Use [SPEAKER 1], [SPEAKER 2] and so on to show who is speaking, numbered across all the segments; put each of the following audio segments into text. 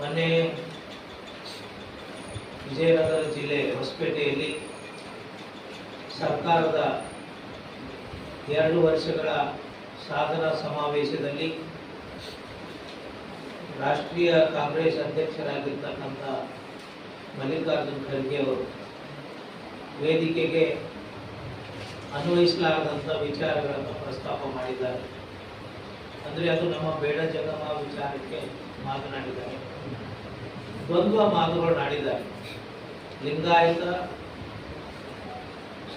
[SPEAKER 1] ಮೊನ್ನೆ ವಿಜಯನಗರ ಜಿಲ್ಲೆ ಹೊಸಪೇಟೆಯಲ್ಲಿ ಸರ್ಕಾರದ 2 ವರ್ಷಗಳ ಸಾಧನಾ ಸಮಾವೇಶದಲ್ಲಿ ರಾಷ್ಟ್ರೀಯ ಕಾಂಗ್ರೆಸ್ ಅಧ್ಯಕ್ಷರಾಗಿರ್ತಕ್ಕಂಥ ಮಲ್ಲಿಕಾರ್ಜುನ್ ಖರ್ಗೆ ಅವರು ವೇದಿಕೆಗೆ ಅನ್ವಯಿಸಲಾಗದಂಥ ವಿಚಾರಗಳನ್ನು ಪ್ರಸ್ತಾಪ ಮಾಡಿದ್ದಾರೆ. ಅಂದರೆ ಅದು ನಮ್ಮ ಬೇಡ ಜಂಗಮ ವಿಚಾರಕ್ಕೆ ಮಾತನಾಡಿದ್ದಾರೆ, ದ್ವಂದ್ವ ಮಾತುಗಳನ್ನಾಡಿದ್ದಾರೆ. ಲಿಂಗಾಯತ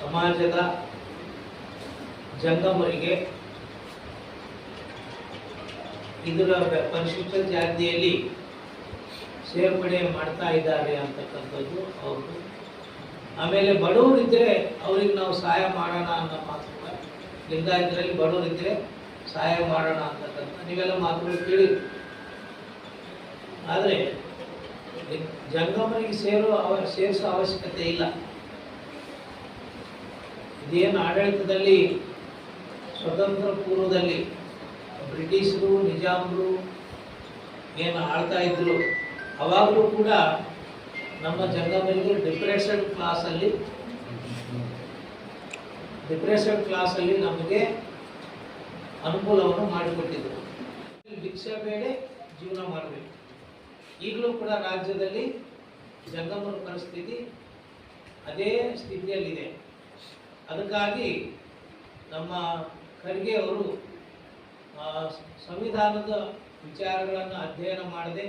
[SPEAKER 1] ಸಮಾಜದ ಜಂಗಮರಿಗೆ ಇದರ ಪರಿಶಿಷ್ಟ ಜಾತಿಯಲ್ಲಿ ಸೇರ್ಪಡೆ ಮಾಡ್ತಾ ಇದ್ದಾರೆ ಅಂತಕ್ಕಂಥದ್ದು ಅವ್ರದ್ದು. ಆಮೇಲೆ ಬಡವರಿದ್ದರೆ ಅವ್ರಿಗೆ ನಾವು ಸಹಾಯ ಮಾಡೋಣ ಅನ್ನೋ ಮಾತು ಕೂಡ ಲಿಂಗಾಯತರಲ್ಲಿ ಬಡವರಿದ್ದರೆ ಸಹಾಯ ಮಾಡೋಣ ಅಂತಕ್ಕಂಥ ನೀವೆಲ್ಲ ಮಾತುಗಳು ಕೇಳಿ. ಆದರೆ ಜಂಗಮರಿಗೆ ಸೇರಿಸೋ ಅವಶ್ಯಕತೆ ಇಲ್ಲ. ಇದೇನು ಆಡಳಿತದಲ್ಲಿ ಸ್ವತಂತ್ರ ಪೂರ್ವದಲ್ಲಿ ಬ್ರಿಟಿಷರು ನಿಜಾಮರು ಏನು ಆಳ್ತಾ ಇದ್ರು, ಅವಾಗಲೂ ಕೂಡ ನಮ್ಮ ಜಂಗಮರಿಗೆ ಡಿಪ್ರೆಷನ್ ಕ್ಲಾಸಲ್ಲಿ ನಮಗೆ ಅನುಕೂಲವನ್ನು ಮಾಡಿಕೊಟ್ಟಿದ್ರು. ಭಿಕ್ಷೆ ಬೇಡ, ಜೀವನ ಮಾಡಬೇಕು. ಈಗಲೂ ಕೂಡ ರಾಜ್ಯದಲ್ಲಿ ಜಂಗಮರ ಪರಿಸ್ಥಿತಿ ಅದೇ ಸ್ಥಿತಿಯಲ್ಲಿದೆ. ಅದಕ್ಕಾಗಿ ನಮ್ಮ ಖರ್ಗೆ ಅವರು ಸಂವಿಧಾನದ ವಿಚಾರಗಳನ್ನು ಅಧ್ಯಯನ ಮಾಡದೆ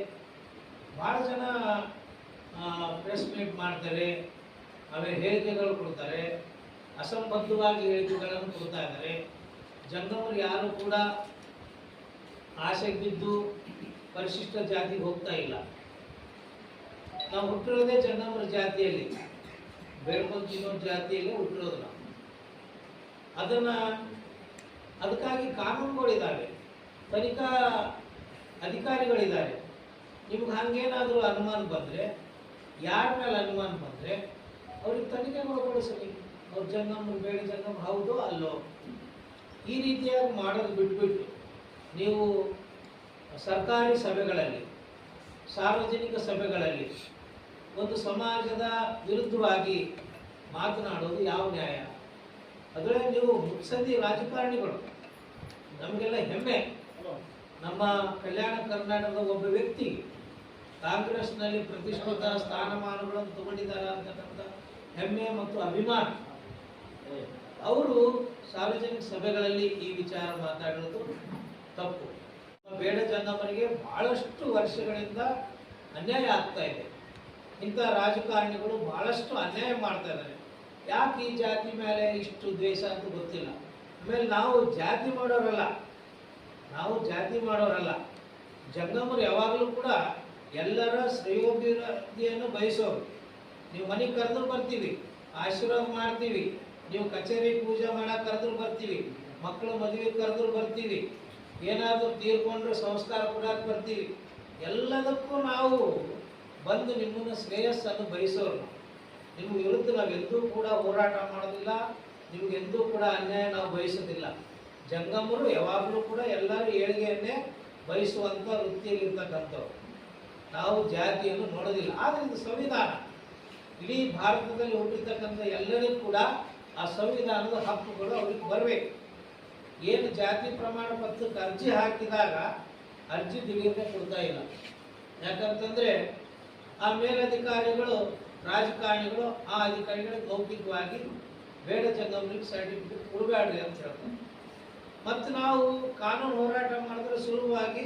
[SPEAKER 1] ಭಾಳ ಜನ ಪ್ರೆಸ್ ಮೀಟ್ ಮಾಡ್ತಾರೆ, ಆಮೇಲೆ ಹೇಳಿಕೆಗಳು ಕೊಡ್ತಾರೆ, ಅಸಂಬದ್ಧವಾಗಿ ಹೇಳಿಕೆಗಳನ್ನು ಕೊಡ್ತಾ ಇದ್ದಾರೆ. ಜಂಗಮರು ಯಾರು ಕೂಡ ಆಸೆಗೆ ಬಿದ್ದು ಪರಿಶಿಷ್ಟ ಜಾತಿಗೆ ಹೋಗ್ತಾ ಇಲ್ಲ. ನಾವು ಹುಟ್ಟಿರೋದೇ ಜಂಗಮರ ಜಾತಿಯಲ್ಲಿ, ಬೇಡ್ಕೊಂಡು ತಿನ್ನೋ ಜಾತಿಯಲ್ಲೇ ಹುಟ್ಟಿರೋದು ನಾವು. ಅದಕ್ಕಾಗಿ ಕಾನೂನುಗಳಿದ್ದಾವೆ, ತನಿಖಾ ಅಧಿಕಾರಿಗಳಿದ್ದಾರೆ. ನಿಮ್ಗೆ ಹಂಗೇನಾದರೂ ಅನುಮಾನ ಬಂದರೆ, ಯಾರ ಮೇಲೆ ಅನುಮಾನ ಬಂದರೆ ಅವ್ರಿಗೆ ತನಿಖೆಗೊಳಪಡಿಸಲಿ. ಅವ್ರು ಜಂಗಮರು ಬೇಡ ಜಂಗಮ ಹೌದು ಅಲ್ಲೋ, ಈ ರೀತಿಯಾಗಿ ಮಾಡೋದು ಬಿಟ್ಬಿಟ್ಟು ನೀವು ಸರ್ಕಾರಿ ಸಭೆಗಳಲ್ಲಿ, ಸಾರ್ವಜನಿಕ ಸಭೆಗಳಲ್ಲಿ ಒಂದು ಸಮಾಜದ ವಿರುದ್ಧವಾಗಿ ಮಾತನಾಡೋದು ಯಾವ ನ್ಯಾಯ? ಅದರಲ್ಲಿ ನೀವು ಮುತ್ಸದ್ದಿ ರಾಜಕಾರಣಿಗಳು. ನಮಗೆಲ್ಲ ಹೆಮ್ಮೆ, ನಮ್ಮ ಕಲ್ಯಾಣ ಕರ್ನಾಟಕದ ಒಬ್ಬ ವ್ಯಕ್ತಿ ಕಾಂಗ್ರೆಸ್ನಲ್ಲಿ ಪ್ರತಿಷ್ಠಿತ ಸ್ಥಾನಮಾನಗಳನ್ನು ತಗೊಂಡಿದ್ದಾರೆ ಅಂತಕ್ಕಂಥ ಹೆಮ್ಮೆ ಮತ್ತು ಅಭಿಮಾನ. ಅವರು ಸಾರ್ವಜನಿಕ ಸಭೆಗಳಲ್ಲಿ ಈ ವಿಚಾರ ಮಾತಾಡೋದು ತಪ್ಪು. ಬೇಡ ಜಂಗಮರಿಗೆ ಬಹಳಷ್ಟು ವರ್ಷಗಳಿಂದ ಅನ್ಯಾಯ ಆಗ್ತಾ ಇದೆ. ಇಂಥ ರಾಜಕಾರಣಿಗಳು ಬಹಳಷ್ಟು ಅನ್ಯಾಯ ಮಾಡ್ತಾ ಇದ್ದಾರೆ. ಯಾಕೆ ಈ ಜಾತಿ ಮೇಲೆ ಇಷ್ಟು ದ್ವೇಷ ಅಂತ ಗೊತ್ತಿಲ್ಲ. ಆಮೇಲೆ ನಾವು ಜಾತಿ ಮಾಡೋರಲ್ಲ. ಜಂಗಮರು ಯಾವಾಗಲೂ ಕೂಡ ಎಲ್ಲರ ಶ್ರೇಯೋಭಿವೃದ್ಧಿಯನ್ನು ಬಯಸೋರು. ನೀವು ಮನೆಗೆ ಕರೆದ್ರು ಬರ್ತೀವಿ, ಆಶೀರ್ವಾದ ಮಾಡ್ತೀವಿ. ನೀವು ಕಚೇರಿ ಪೂಜೆ ಮಾಡಕ್ಕೆ ಕರೆದ್ರು ಬರ್ತೀವಿ, ಮಕ್ಕಳು ಮದುವೆ ಕರೆದ್ರು ಬರ್ತೀವಿ, ಏನಾದರೂ ತೀರ್ಕೊಂಡ್ರೆ ಸಂಸ್ಕಾರ ಕೊಡಕ್ಕೆ ಬರ್ತೀವಿ. ಎಲ್ಲದಕ್ಕೂ ನಾವು ಬಂದು ನಿಮ್ಮನ್ನು ಶ್ರೇಯಸ್ಸನ್ನು ಬಯಸೋರು. ನಿಮ್ಮ ವಿರುದ್ಧ ನಾವೆಂದೂ ಕೂಡ ಹೋರಾಟ ಮಾಡೋದಿಲ್ಲ, ನಿಮಗೆಂದೂ ಕೂಡ ಅನ್ಯಾಯ ನಾವು ಬಯಸೋದಿಲ್ಲ. ಜಂಗಮರು ಯಾವಾಗಲೂ ಕೂಡ ಎಲ್ಲರೂ ಏಳಿಗೆಯನ್ನೇ ಬಯಸುವಂಥ ವೃತ್ತಿಯಲ್ಲಿರ್ತಕ್ಕಂಥವ್ರು. ನಾವು ಜಾತಿಯನ್ನು ನೋಡೋದಿಲ್ಲ. ಆದರೆ ಇದು ಸಂವಿಧಾನ. ಇಡೀ ಭಾರತದಲ್ಲಿ ಹುಟ್ಟಿರ್ತಕ್ಕಂಥ ಎಲ್ಲರಿಗೂ ಕೂಡ ಆ ಸಂವಿಧಾನದ ಹಕ್ಕುಗಳು ಅವ್ರಿಗೆ ಬರಬೇಕು. ಏನು ಜಾತಿ ಪ್ರಮಾಣ ಪತ್ರಕ್ಕೆ ಅರ್ಜಿ ಹಾಕಿದಾಗ ಅರ್ಜಿ ದಿಢೀರ್ನೆ ಕೊಡ್ತಾ ಇಲ್ಲ. ಯಾಕಂತಂದರೆ ಆ ಮೇಲಧಿಕಾರಿಗಳು, ರಾಜಕಾರಣಿಗಳು ಆ ಅಧಿಕಾರಿಗಳಿಗೆ ಮೌಖಿಕವಾಗಿ ಬೇಡ ಜಂಗಮರಿಗೆ ಸರ್ಟಿಫಿಕೇಟ್ ಕೊಡಬೇಡ್ರಿ ಅಂತ ಹೇಳ್ತಾರೆ. ಮತ್ತು ನಾವು ಕಾನೂನು ಹೋರಾಟ ಮಾಡಿದ್ರೆ ಸುಲಭವಾಗಿ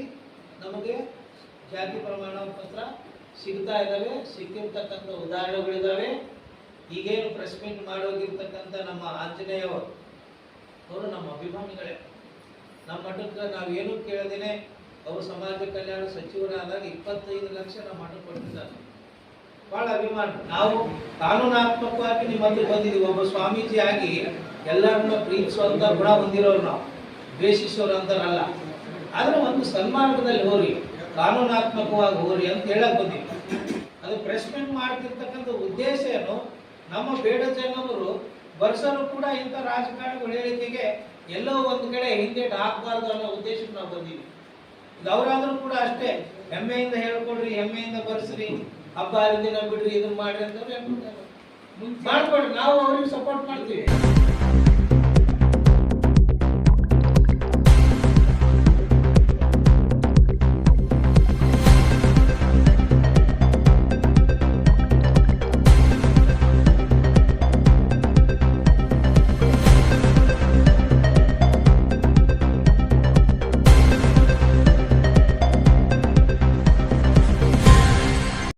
[SPEAKER 1] ನಮಗೆ ಜಾತಿ ಪ್ರಮಾಣ ಪತ್ರ ಸಿಗ್ತಾ ಇದ್ದಾವೆ. ಸಿಕ್ಕಿರ್ತಕ್ಕಂಥ ಉದಾಹರಣೆಗಳಿದ್ದಾವೆ. ಈಗೇನು ಪ್ರೆಸ್ ಮೀಟ್ ಮಾಡೋಗಿರ್ತಕ್ಕಂಥ ನಮ್ಮ ಆಂಜನೇಯವರು ನಮ್ಮ ಅಭಿಮಾನಿಗಳೇ. ನಮ್ಮ ಮಠಕ್ಕೆ ನಾವೇನು ಕೇಳದೇನೆ ಅವರು ಸಮಾಜ ಕಲ್ಯಾಣ ಸಚಿವರಾದಾಗ 25 ಲಕ್ಷ ನಮ್ಮ ಮಠಕ್ಕೆ ಕೊಟ್ಟಿದ್ದಾರೆ. ಭಾಳ ಅಭಿಮಾನ. ನಾವು ಕಾನೂನಾತ್ಮಕವಾಗಿ ನಿಮ್ಮ ಹತ್ರ ಬಂದಿದ್ದೀವಿ. ಒಬ್ಬ ಸ್ವಾಮೀಜಿ ಆಗಿ ಎಲ್ಲರನ್ನ ಪ್ರೀತಿಸುವಂಥ ಗುಣ ಹೊಂದಿರೋರು ನಾವು, ದ್ವೇಷಿಸೋರು ಅಂತಾರಲ್ಲ. ಆದರೆ ಒಂದು ಸನ್ಮಾರ್ಗದಲ್ಲಿ ಹೋರಿ, ಕಾನೂನಾತ್ಮಕವಾಗಿ ಹೋರಿ ಅಂತ ಹೇಳಕ್ ಬಂದಿವಿ. ಅದು ಪ್ರೆಸ್ ಮೀಟ್ ಮಾಡ್ತಿರ್ತಕ್ಕಂಥ ಉದ್ದೇಶ ಏನು? ನಮ್ಮ ಬೇಡ ಜಂಗಮರು ವರ್ಷರು ಕೂಡ ಇಂಥ ರಾಜಕಾರಣಿಗಳ ಹೇಳಿಕೆಗೆ ಎಲ್ಲೋ ಒಂದು ಕಡೆ ಹಿಂದೇಟು ಹಾಕಬಾರ್ದು ಅನ್ನೋ ಉದ್ದೇಶಕ್ಕೆ ನಾವು ಬಂದೀವಿ. ಅವರಾದರೂ ಕೂಡ ಅಷ್ಟೇ ಹೆಮ್ಮೆಯಿಂದ ಹೇಳ್ಕೊಡ್ರಿ, ಹೆಮ್ಮೆಯಿಂದ ಬರ್ಸ್ರಿ, ಹಬ್ಬ ಹರಿದಿನ ಬಿಡ್ರಿ, ಇದನ್ನ ಮಾಡ್ರಿ ಅಂತವ್ರು ಹೇಳ್ಕೊಡ್ತಾರೆ. ಮಾಡ್ಕೊಡ್ರಿ, ನಾವು ಅವ್ರಿಗೆ ಸಪೋರ್ಟ್ ಮಾಡ್ತೀವಿ.